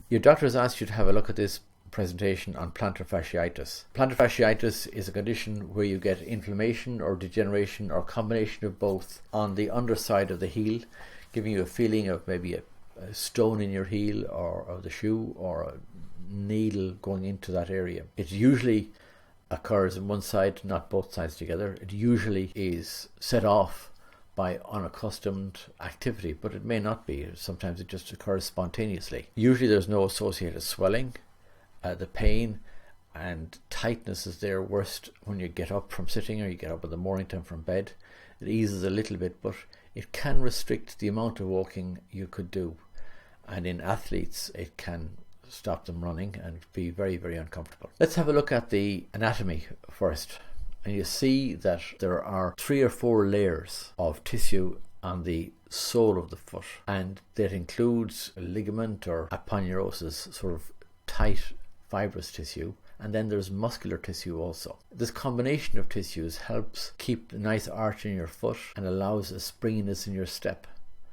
Your doctor has asked you to have a look at this presentation on plantar fasciitis. Plantar fasciitis is a condition where you get inflammation or degeneration or combination of both on the underside of the heel, giving you a feeling of maybe a stone in your heel or the shoe or a needle going into that area. It usually occurs on one side, not both sides together. It usually is set off by unaccustomed activity, but it may not be. Sometimes it just occurs spontaneously. Usually there's no associated swelling. The pain and tightness is there worst when you get up from sitting or you get up in the morning time from bed. It eases a little bit, but it can restrict the amount of walking you could do. And in athletes, it can stop them running and be very, very uncomfortable. Let's have a look at the anatomy first. And you see that there are 3 or 4 layers of tissue on the sole of the foot, and that includes ligament or aponeurosis, sort of tight fibrous tissue, and then there's muscular tissue also. This combination of tissues helps keep a nice arch in your foot and allows a springiness in your step.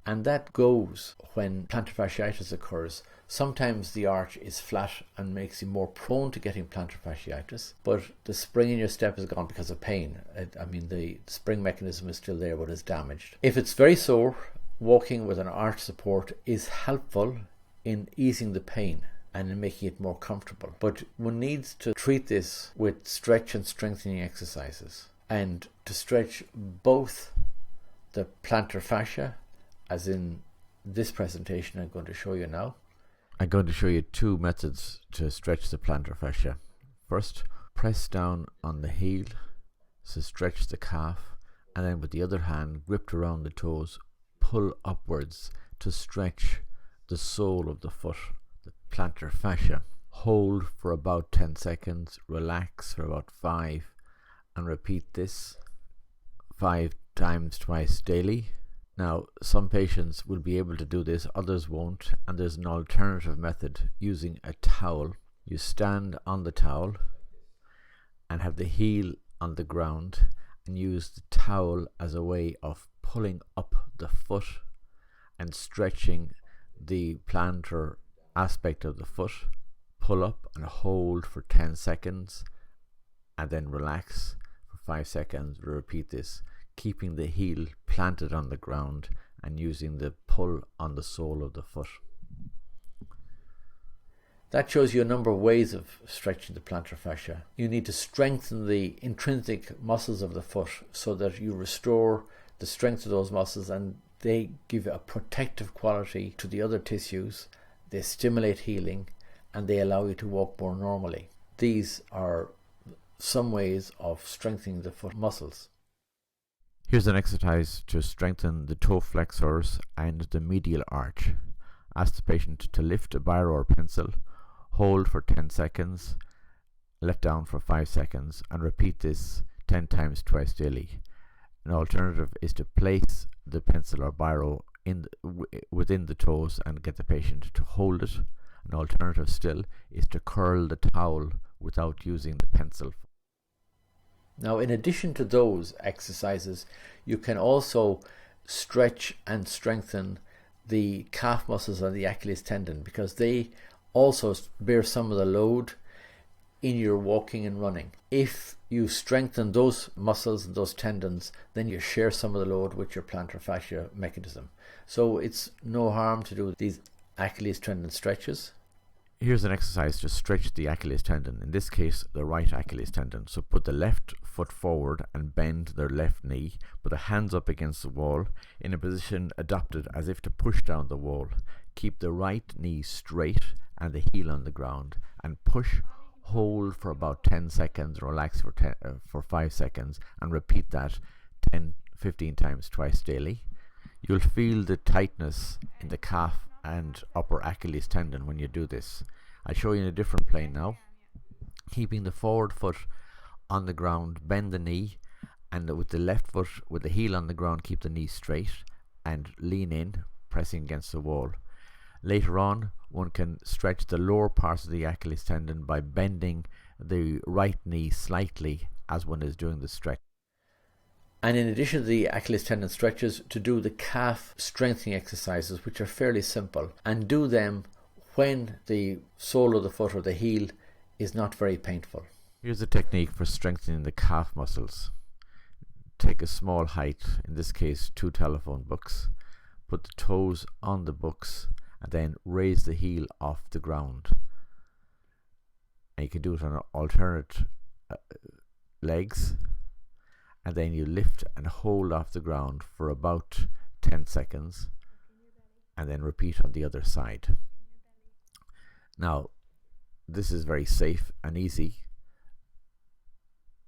And that goes when plantar fasciitis occurs. Sometimes the arch is flat and makes you more prone to getting plantar fasciitis, but the spring in your step is gone because of pain. The spring mechanism is still there but is damaged. If it's very sore, walking with an arch support is helpful in easing the pain and in making it more comfortable. But one needs to treat this with stretch and strengthening exercises, and to stretch both the plantar fascia, as in this presentation I'm going to show you now. I'm going to show you 2 methods to stretch the plantar fascia. First, press down on the heel to stretch the calf, and then with the other hand gripped around the toes, pull upwards to stretch the sole of the foot, the plantar fascia. Hold for about 10 seconds, relax for about 5, and repeat this 5 times twice daily. Now, some patients will be able to do this, others won't, and there's an alternative method using a towel. You stand on the towel and have the heel on the ground and use the towel as a way of pulling up the foot and stretching the plantar aspect of the foot. Pull up and hold for 10 seconds and then relax for 5 seconds. Repeat this, keeping the heel planted on the ground and using the pull on the sole of the foot. That shows you a number of ways of stretching the plantar fascia. You need to strengthen the intrinsic muscles of the foot so that you restore the strength of those muscles, and they give a protective quality to the other tissues. They stimulate healing and they allow you to walk more normally. These are some ways of strengthening the foot muscles. Here's an exercise to strengthen the toe flexors and the medial arch. Ask the patient to lift a biro or pencil, hold for 10 seconds, let down for 5 seconds, and repeat this 10 times twice daily. An alternative is to place the pencil or biro within the toes and get the patient to hold it. An alternative still is to curl the towel without using the pencil. Now, in addition to those exercises, you can also stretch and strengthen the calf muscles and the Achilles tendon, because they also bear some of the load in your walking and running. If you strengthen those muscles and those tendons, then you share some of the load with your plantar fascia mechanism. So it's no harm to do these Achilles tendon stretches. Here's an exercise to stretch the Achilles tendon, in this case the right Achilles tendon. So put the left foot forward and bend their left knee, put the hands up against the wall in a position adopted as if to push down the wall. Keep the right knee straight and the heel on the ground, and push, hold for about 10 seconds, relax for 5 seconds, and repeat that 10-15 times twice daily. You'll feel the tightness in the calf and upper Achilles tendon when you do this. I'll show you in a different plane now. Keeping the forward foot on the ground, bend the knee, and with the left foot with the heel on the ground, keep the knee straight and lean in, pressing against the wall. Later on, one can stretch the lower parts of the Achilles tendon by bending the right knee slightly as one is doing the stretch. And in addition to the Achilles tendon stretches, to do the calf strengthening exercises, which are fairly simple, and do them when the sole of the foot or the heel is not very painful. Here's a technique for strengthening the calf muscles. Take a small height, in this case 2 telephone books, put the toes on the books and then raise the heel off the ground. And you can do it on alternate legs, and then you lift and hold off the ground for about 10 seconds and then repeat on the other side. Now, this is very safe and easy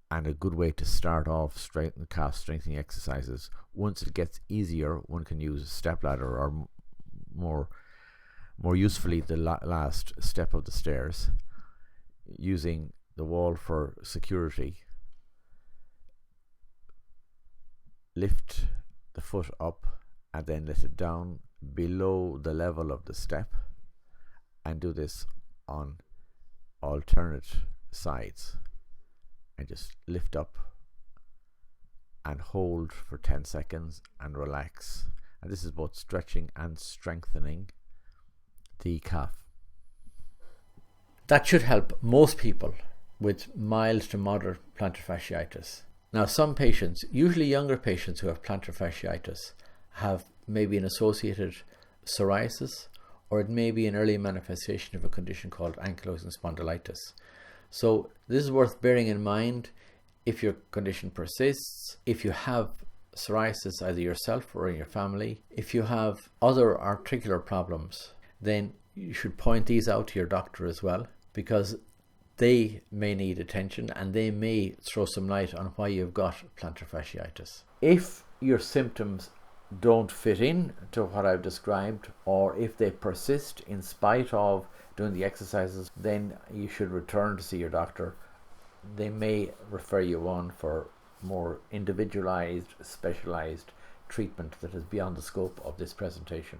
and a good way to start off calf strengthening exercises. Once it gets easier, one can use a stepladder, or more usefully the last step of the stairs, using the wall for security. Lift the foot up and then let it down below the level of the step, and do this on alternate sides, and just lift up and hold for 10 seconds and relax. And this is both stretching and strengthening the calf. That should help most people with mild to moderate plantar fasciitis. Now, some patients, usually younger patients who have plantar fasciitis, have maybe an associated psoriasis, or it may be an early manifestation of a condition called ankylosing spondylitis. So this is worth bearing in mind if your condition persists, if you have psoriasis either yourself or in your family, if you have other articular problems, then you should point these out to your doctor as well, because they may need attention and they may throw some light on why you've got plantar fasciitis. If your symptoms don't fit in to what I've described, or if they persist in spite of doing the exercises, then you should return to see your doctor. They may refer you on for more individualized, specialized treatment that is beyond the scope of this presentation.